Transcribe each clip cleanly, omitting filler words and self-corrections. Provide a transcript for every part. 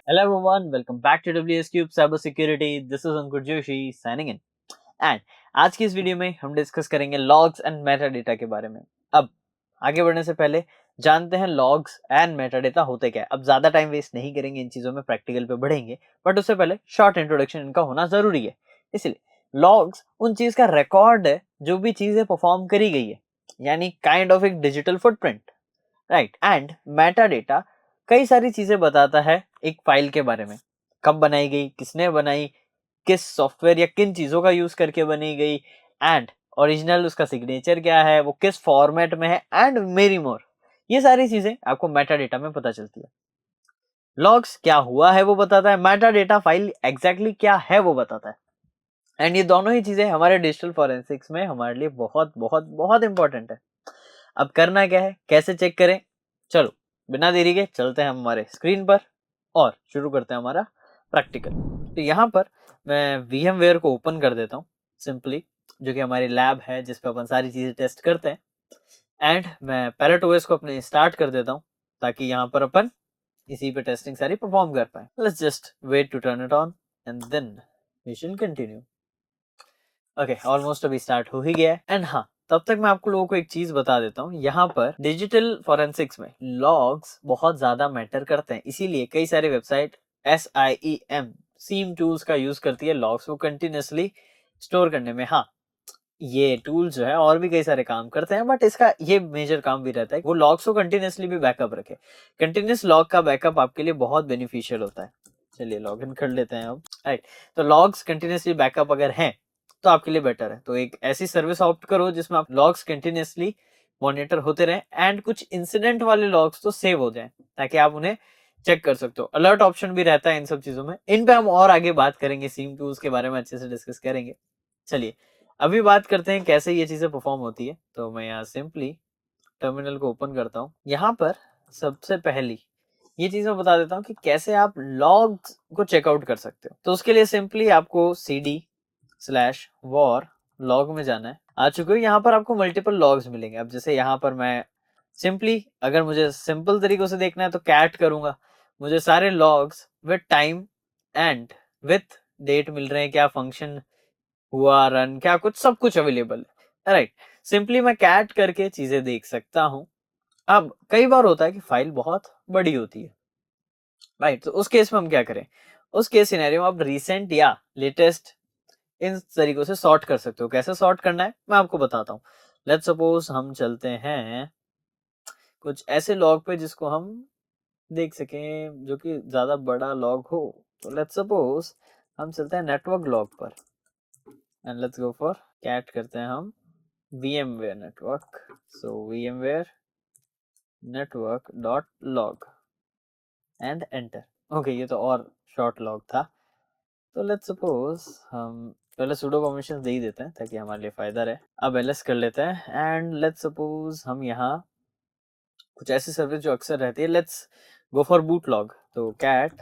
Hello everyone, welcome back to WS Cube Cyber Security. This is Ankur Joshi signing in. And आज की इस video में हम discuss करेंगे लॉग्स एंड मेटा डेटा के बारे में। अब आगे बढ़ने से पहले जानते हैं लॉग्स एंड मेटा डेटा होते क्या है। अब ज्यादा टाइम वेस्ट नहीं करेंगे इन चीजों में, प्रैक्टिकल पे बढ़ेंगे, बट उससे पहले शॉर्ट इंट्रोडक्शन इनका होना जरूरी है। इसलिए लॉग्स उन चीज का रिकॉर्ड है जो भी चीजें परफॉर्म करी गई है, यानी काइंड ऑफ एक digital footprint, right. And Meta data कई सारी चीजें बताता है एक फाइल के बारे में, कब बनाई गई, किसने बनाई, किस सॉफ्टवेयर या किन चीजों का यूज करके बनी गई, एंड ओरिजिनल उसका सिग्नेचर क्या है, वो किस फॉर्मेट में है, एंड मेरी मोर। ये सारी चीजें आपको मेटा डेटा में पता चलती है। लॉग्स क्या हुआ है वो बताता है, मेटा डेटा फाइल एग्जैक्टली क्या है वो बताता है। एंड ये दोनों ही चीजें हमारे डिजिटल फॉरेंसिक्स में हमारे लिए बहुत बहुत बहुत इंपॉर्टेंट है। अब करना क्या है, कैसे चेक करें, चलो बिना देरी के चलते हैं हमारे स्क्रीन पर और शुरू करते हैं हमारा प्रैक्टिकल। तो यहाँ पर मैं VMware को ओपन कर देता हूँ सिंपली, जो कि हमारी लैब है जिस पे अपन सारी चीजें टेस्ट करते हैं। एंड मैं पैरेट ओएस को अपने स्टार्ट कर देता हूँ ताकि यहाँ पर अपन इसी पे टेस्टिंग सारी परफॉर्म कर पाए। Let's just wait to turn it on and then we shall continue. Okay, almost अभी स्टार्ट हो ही गया है। एंड हाँ, तब तक मैं आपको लोगों को एक चीज बता देता हूँ, यहाँ पर डिजिटल फॉरेंसिक्स में लॉग्स बहुत ज्यादा मैटर करते हैं, इसीलिए कई सारे वेबसाइट SIEM टूल्स का यूज करती है लॉग्स को कंटिन्यूसली स्टोर करने में। हाँ, ये टूल जो है और भी कई सारे काम करते हैं, बट इसका ये मेजर काम भी रहता है वो लॉग्स को कंटिन्यूसली भी बैकअप रखे। कंटिन्यूस लॉग का बैकअप आपके लिए बहुत बेनिफिशियल होता है। चलिए लॉग इन कर लेते हैं अब, राइट। तो लॉग्स कंटिन्यूसली बैकअप अगर हैं तो आपके लिए बेटर है, तो एक ऐसी सर्विस ऑप्ट करो जिसमें आप लॉग्स कंटिन्यूसली मॉनिटर होते रहे एंड कुछ इंसिडेंट वाले लॉग्स तो सेव हो जाएं ताकि आप उन्हें चेक कर सकते हो। अलर्ट ऑप्शन भी रहता है इन सब चीजों में, इन पे हम और आगे बात करेंगे, सीम टूल्स के बारे में अच्छे से डिस्कस करेंगे। चलिए अभी बात करते हैं कैसे ये चीजें परफॉर्म होती है। तो मैं यहाँ सिंपली टर्मिनल को ओपन करता हूँ। यहाँ पर सबसे पहली ये चीज मैं बता देता हूँ कि कैसे आप लॉग्स को चेकआउट कर सकते हो। तो उसके लिए सिंपली आपको cd/war लॉग में जाना है। आ चुके हो, यहाँ पर आपको मल्टीपल लॉग्स मिलेंगे। अब जैसे यहाँ पर मैं सिंपली, अगर मुझे सिंपल तरीकों से देखना है तो कैट करूंगा, मुझे सारे logs with time and with date मिल रहे हैं, क्या फंक्शन हुआ, रन, क्या कुछ, सब कुछ अवेलेबल है, राइट। सिंपली मैं कैट करके चीजें देख सकता हूँ। अब कई बार होता है कि फाइल बहुत बड़ी होती है, राइट, तो उस केस में हम क्या करें, उस केस सिनेरियो में आप रिसेंट या लेटेस्ट इन तरीकों से सॉर्ट कर सकते हो। कैसे सॉर्ट करना है मैं आपको बताता हूँ। लेट्स सपोज हम चलते हैं कुछ ऐसे लॉग पे जिसको हम देख सकें, जो कि ज्यादा बड़ा लॉग हो। तो लेट्स सपोज हम चलते हैं नेटवर्क लॉग पर and let's go for cat करते हैं हम VMware network. So VMware network.log and enter. Okay, ये तो और शॉर्ट लॉग था। तो लेट्स सपोज हम पहले सुडो परमिशन दे ही देते हैं ताकि हमारे लिए फायदा रहे। अब ls कर लेते हैं एंड लेट्स सपोज हम यहाँ कुछ ऐसी सर्विस जो अक्सर रहती है, let's go for boot log. तो कैट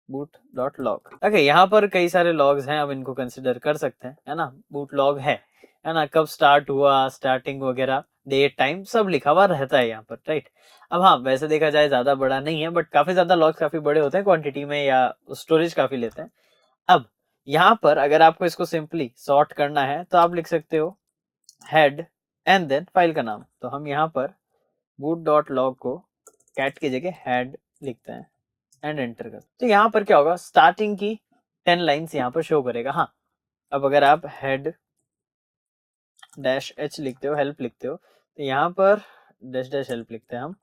boot.log। ओके, यहाँ पर कई सारे लॉग्स हैं, अब इनको कंसिडर कर सकते हैं, है ना। बूट लॉग है ना, कब स्टार्ट हुआ, स्टार्टिंग वगैरह, डेट, टाइम सब लिखा हुआ रहता है यहाँ पर, राइट। अब हाँ, वैसे देखा जाए ज्यादा बड़ा नहीं है, बट काफी ज्यादा लॉग्स काफी बड़े होते हैं क्वांटिटी में, या स्टोरेज काफी लेते हैं। अब यहाँ पर अगर आपको इसको सिंपली सॉर्ट करना है तो आप लिख सकते हो हेड एंड देन फाइल का नाम। तो हम यहाँ पर boot.log को कैट की जगह हेड लिखते हैं एंड एंटर कर। तो यहाँ पर क्या होगा, स्टार्टिंग की 10 लाइंस यहाँ पर शो करेगा। हाँ, अब अगर आप हेड -h लिखते हो, हेल्प लिखते हो, तो यहाँ पर डैश हेल्प लिखते हैं हम,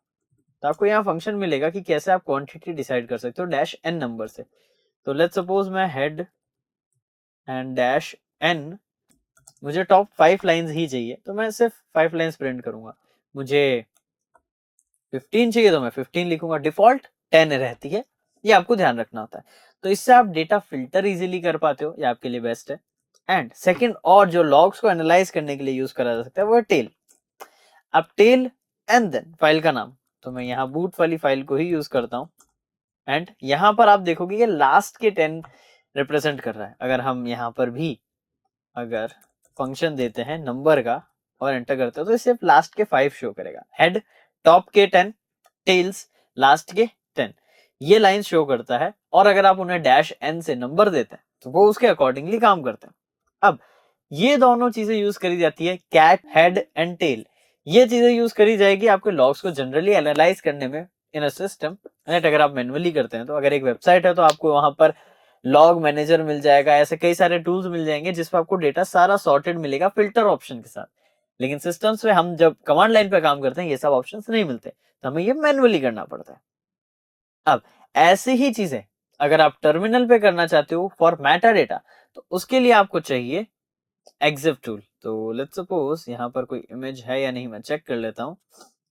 तो आपको यहाँ फंक्शन मिलेगा कि कैसे आप क्वांटिटी डिसाइड कर सकते हो -n नंबर से। तो लेट्स सपोज मैं हेड एंड -n, मुझे टॉप 5 लाइंस ही चाहिए, तो मैं सिर्फ 5 लाइंस प्रिंट करूंगा। मुझे 15 चाहिए तो मैं 15 लिखूंगा, डिफॉल्ट 10 रहती है, ये आपको ध्यान रखना होता है। तो इससे आप डेटा फिल्टर इजीली कर पाते हो, ये आपके लिए बेस्ट है। एंड सेकंड, और जो लॉग्स को एनालाइज करने के लिए यूज करा जा सकता है वो है टेल। अब टेल एंड देन फाइल का नाम, तो मैं यहाँ बूट वाली फाइल को ही यूज करता हूँ। एंड यहाँ पर आप देखोगे ये लास्ट के 10 रिप्रेजेंट कर रहा है। अगर हम यहाँ पर भी अगर फंक्शन देते हैं नंबर का और एंटर करते हो तो सिर्फ लास्ट के 5 शो करेगा। हेड टॉप के 10, टेल्स लास्ट के 10, ये लाइन शो करता है और अगर आप उन्हें डैश n से नंबर देते हैं तो वो उसके अकॉर्डिंगली काम करते हैं। अब ये दोनों चीजें यूज करी जाती है, कैट, हेड एंड टेल। ये चीजें यूज करी जाएगी आपके लॉग्स को जनरली एनालाइज करने में इन अ सिस्टम। अगर आप मैनुअली करते हैं तो अगर एक वेबसाइट है तो आपको वहां पर लॉग मैनेजर मिल जाएगा, ऐसे कई सारे टूल्स मिल जाएंगे जिसपे आपको डेटा सारा सॉर्टेड मिलेगा फिल्टर ऑप्शन के साथ। लेकिन सिस्टम्स में हम जब कमांड लाइन पे काम करते हैं ये सब ऑप्शंस नहीं मिलते, तो हमें ये मैनुअली करना पड़ता है। अब ऐसी ही चीजें अगर आप टर्मिनल पे करना चाहते हो फॉर मेटा डेटा, तो उसके लिए आपको चाहिए EXIF टूल। तो लेट्स सपोज यहाँ पर कोई इमेज है या नहीं, मैं चेक कर लेता हूँ।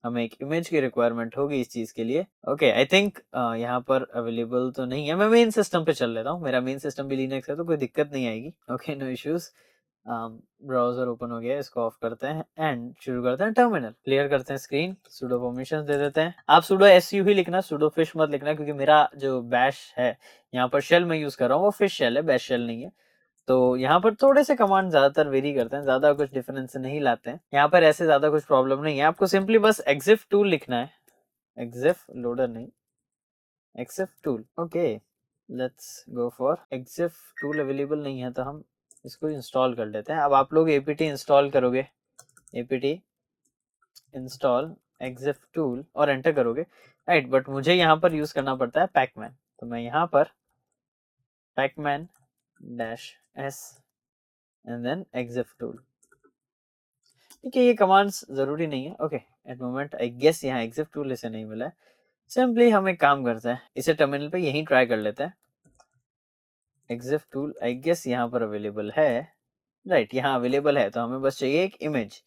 हमें एक इमेज की रिक्वायरमेंट होगी इस चीज के लिए। ओके, आई थिंक यहाँ पर अवेलेबल तो नहीं है। मैं मेन सिस्टम पे चल लेता हूँ, मेरा मेन सिस्टम भी लिनक्स है तो कोई दिक्कत नहीं आएगी। Okay, no issues. Browser open हो गया, इसको ऑफ करते हैं एंड शुरू करते हैं टर्मिनल। क्लियर करते हैं स्क्रीन, sudo परमिशंस दे देते हैं। आप sudo su ही लिखना, sudo fish मत लिखना, क्योंकि मेरा जो बैश है यहाँ पर शेल में यूज कर रहा हूँ वो फिश शेल है, बैश शेल नहीं है। तो यहाँ पर थोड़े से कमांड ज्यादातर वेरी करते हैं, ज्यादा कुछ डिफरेंस नहीं लाते हैं। यहाँ पर ऐसे ज्यादा कुछ प्रॉब्लम नहीं है, आपको सिंपली बस EXIF टूल लिखना है। EXIF लोडर नहीं, EXIF tool. Okay, let's go for EXIF tool. Available नहीं है तो हम इसको इंस्टॉल कर लेते हैं। अब आप लोग apt इंस्टॉल करोगे, apt इंस्टॉल EXIF टूल और एंटर करोगे, राइट। बट मुझे यहाँ पर यूज करना पड़ता है पैकमैन, तो मैं यहाँ पर Pacman -s and then EXIF tool. ठीक है, ये कमांड्स जरूरी नहीं है। Okay, at moment I guess यहाँ EXIF टूल इसे नहीं मिला है। सिंपली हम एक काम करते हैं, इसे टर्मिनल पे यहीं ट्राई कर लेते हैं। EXIF टूल आई गेस यहाँ पर अवेलेबल है, राइट, यहाँ अवेलेबल है। तो हमें बस चाहिए एक इमेज,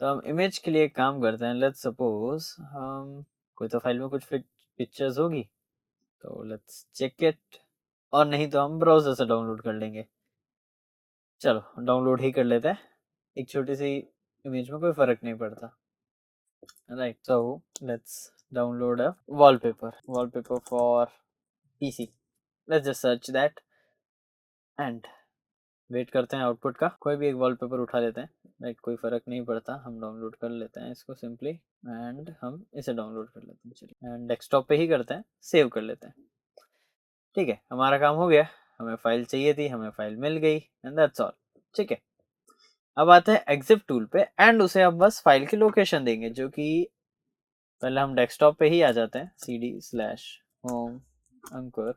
तो हम इमेज के लिए काम करते हैं। लेट्स सपोज हम कोई तो फाइल में कुछ पिक्चर्स होगी, तो लेट्स चेक इट, और नहीं तो हम ब्राउजर से डाउनलोड कर लेंगे। चलो डाउनलोड ही कर लेते हैं, एक छोटी सी इमेज में कोई फर्क नहीं पड़ता, right. So let's download a wallpaper for PC। Let's just search that and wait करते हैं आउटपुट का। कोई भी एक वॉलपेपर उठा लेते हैं, राइट, कोई फर्क नहीं पड़ता। हम डाउनलोड कर लेते हैं इसको सिंपली एंड हम इसे डाउनलोड कर लेते हैं। चलिए, एंड डेस्कटॉप पे ही करते हैं, सेव कर लेते हैं। ठीक है, हमारा काम हो गया। हमें फाइल चाहिए थी, हमें फाइल मिल गई एंड दैट्स ऑल। ठीक है, अब आते हैं EXIF टूल पे एंड उसे हम बस फाइल की लोकेशन देंगे, जो कि पहले हम डेस्कटॉप पे ही आ जाते हैं। cd/home अंकुर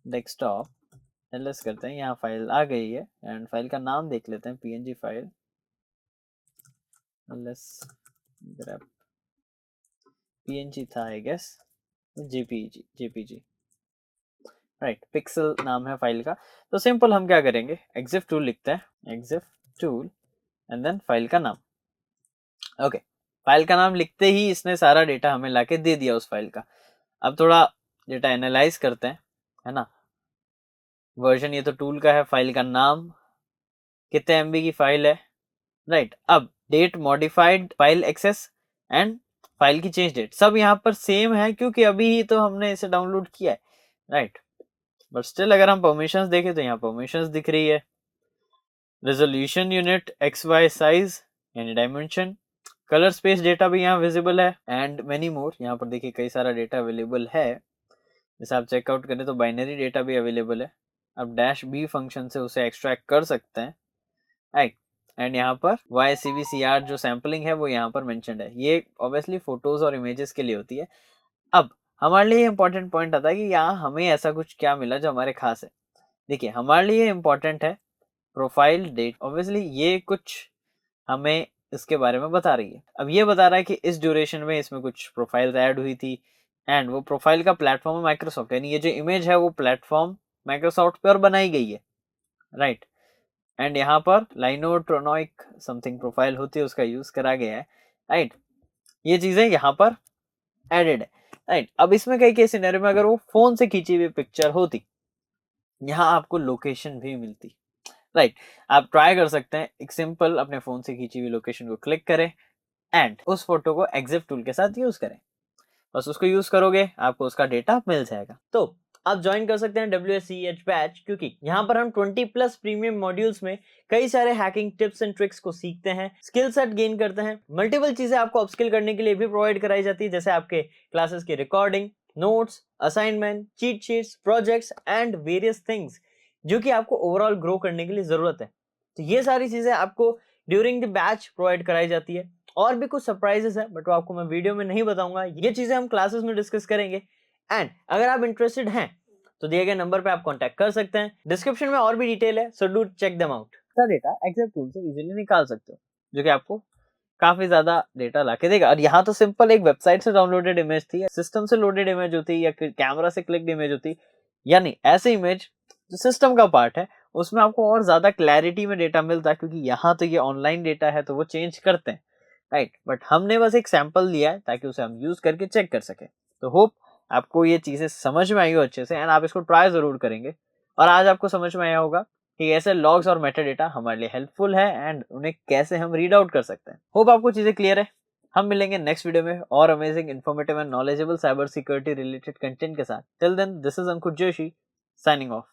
डेस्कटॉप ls करते हैं, यहाँ फाइल आ गई है एंड फाइल का नाम देख लेते हैं, png file ls grep png था I guess, jpg right, pixel नाम है फाइल का। तो सिंपल हम क्या करेंगे, EXIF टूल लिखते हैं, EXIF tool and then file का नाम। ओके, फाइल का नाम लिखते ही इसने सारा डेटा हमें लाके दे दिया उस फाइल का। अब थोड़ा डेटा एनालाइज करते हैं, है ना। वर्जन ये तो टूल का है, फाइल का नाम, कितने MB की फाइल है, राइट। अब date, modified file access and file की चेंज डेट सब यहाँ पर सेम है, क्योंकि अभी ही तो हमने इसे डाउनलोड किया है, राइट। बट स्टिल अगर हम परमिशंस देखें तो यहाँ परमिशंस दिख रही है, रेजोल्यूशन यूनिट, XY साइज यानी डायमेंशन, कलर स्पेस डेटा भी यहाँ विजिबल है एंड मेनी मोर। यहाँ पर देखिए कई सारा डेटा अवेलेबल है। जैसे आप चेकआउट करें तो बाइनरी डेटा भी अवेलेबल है। अब -b फंक्शन से उसे एक्सट्रैक्ट कर सकते हैं, राइट। एंड यहाँ पर YCVCR जो सैम्पलिंग है वो यहाँ पर मेंशन्ड है। ये ऑब्वियसली फोटोज और इमेजेस के लिए होती है। अब हमारे लिए इंपॉर्टेंट पॉइंट आता है कि यहाँ हमें ऐसा कुछ क्या मिला जो हमारे खास है। देखिए, हमारे लिए इंपॉर्टेंट है प्रोफाइल डेट। ऑब्वियसली ये कुछ हमें इसके बारे में बता रही है। अब ये बता रहा है कि इस ड्यूरेशन में इसमें कुछ प्रोफाइल ऐड हुई थी एंड वो प्रोफाइल का प्लेटफॉर्म है माइक्रोसॉफ्ट, यानी ये जो इमेज है वो प्लेटफॉर्म माइक्रोसॉफ्ट पर बनाई गई है, राइट। एंड यहाँ पर लाइनोट्रोनोइक समथिंग प्रोफाइल होती है, उसका यूज करा गया है, राइट। ये चीजें यहाँ पर एडेड है, राइट। अब इसमें कई सिनेरियो में अगर वो फोन से खींची हुई पिक्चर होती, यहाँ आपको लोकेशन भी मिलती, राइट। आप ट्राई कर सकते हैं, एक सिंपल अपने फोन से खींची हुई लोकेशन को क्लिक करें एंड उस फोटो को EXIF टूल के साथ यूज करें। बस उसको यूज करोगे, आपको उसका डेटा मिल जाएगा। तो आप ज्वाइन कर सकते हैं WSCH बैच, क्योंकि यहाँ पर हम 20+ प्रीमियम मॉड्यूल्स में कई सारे हैकिंग टिप्स एंड ट्रिक्स को सीखते हैं, स्किल सेट गेन करते हैं। मल्टीपल चीजें आपको अपस्किल करने के लिए भी प्रोवाइड कराई जाती है, जैसे आपके क्लासेस की recording, notes, assignment, cheat sheets, projects and various things जो कि आपको ओवरऑल ग्रो करने के लिए जरूरत है। तो ये सारी चीजें आपको ड्यूरिंग द बैच प्रोवाइड कराई जाती है। और भी कुछ सरप्राइजेस है बट वो आपको मैं वीडियो में नहीं बताऊंगा, ये चीजें हम क्लासेस में डिस्कस करेंगे। एंड अगर आप इंटरेस्टेड हैं तो दिए गए नंबर पे आप कांटेक्ट कर सकते हैं। डिस्क्रिप्शन में और भी डिटेल है, so do check them out. Data Excel tool से इजीली निकाल सकते हो जो कि आपको काफी ज्यादा डेटा लाके देगा। और यहाँ तो सिंपल एक वेबसाइट से डाउनलोडेड इमेज थी, सिस्टम से लोडेड इमेज होती या कैमरा से क्लिक्ड इमेज होती, यानी ऐसे इमेज जो सिस्टम का पार्ट है उसमें आपको और ज्यादा क्लैरिटी में डेटा मिलता है, क्योंकि यहाँ तो ये ऑनलाइन डेटा है तो वो चेंज करते हैं, राइट। बट हमने बस एक सैंपल दिया है ताकि उसे हम यूज करके चेक कर सके। तो होप आपको ये चीजें समझ में आई हो अच्छे से एंड आप इसको ट्राई जरूर करेंगे। और आज आपको समझ में आया होगा कि कैसे लॉग्स और मेटा डेटा हमारे लिए हेल्पफुल है एंड उन्हें कैसे हम रीड आउट कर सकते हैं। होप आपको चीजें क्लियर है। हम मिलेंगे नेक्स्ट वीडियो में और amazing, informative and knowledgeable cyber security related content के साथ। Till then, this is Ankur Joshi signing of.